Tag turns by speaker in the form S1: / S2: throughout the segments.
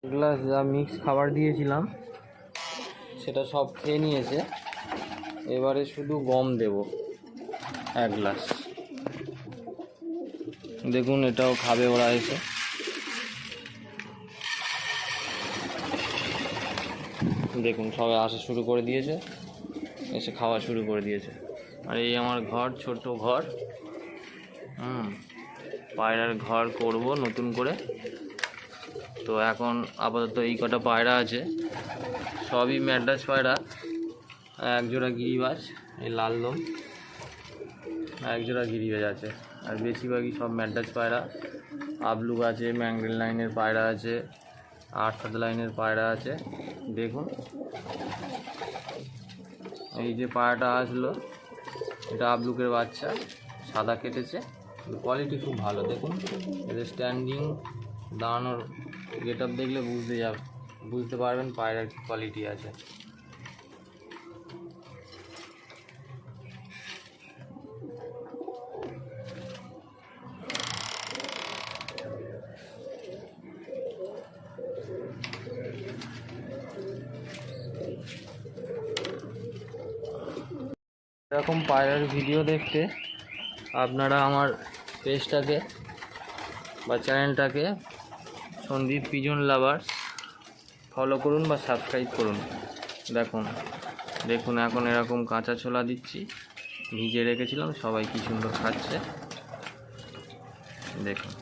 S1: Glass যা mix খাবার দিয়েছিলাম সেটা সব খেয়ে নিয়েছে। এবারে শুধু গম দেব 1 গ্লাস। দেখুন এটাও খাবে ওরা এসে। দেখুন সবাই আসা শুরু করে দিয়েছে, এসে খাওয়া শুরু করে দিয়েছে। আর এই আমার ঘর, ছোট্ট ঘর। পায়রার ঘর করব নতুন করে। তো এখন আপাতত এই কটা পায়রা আছে, সবই ম্যাড্রাস পায়রা। এক জোড়া গিরিবাজ, এই লাল লোম, এক জোড়া গিরিবাজ আছে। আর বেশিরভাগই সব ম্যাড্রাস পায়রা। আবলুক আছে, ম্যাঙ্গেল লাইনের পায়রা আছে, 8-7 লাইনের পায়রা আছে। দেখুন এই যে পায়রাটা আসলো, এটা আবলুকের বাচ্চা, সাদা কেটেছে। কোয়ালিটি খুব ভালো। দেখুন এদের স্ট্যান্ডিং, দাঁড়ানোর গেট আপ দেখলে বুঝতে পারবেন পায়রার কি কোয়ালিটি আছে। এরকম পায়রার ভিডিও দেখতে আপনারা আমার পেজটাকে বা চ্যানেলটাকে সন্দীপ পিজন লাভার্স ফলো করুন বা সাবস্ক্রাইব করুন। দেখুন এখন এরকম কাঁচা ছোলা দিচ্ছি, ভিজে রেখেছিলাম, সবাই কি সুন্দর খাচ্ছে। দেখুন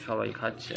S1: সবাই খাচ্ছে।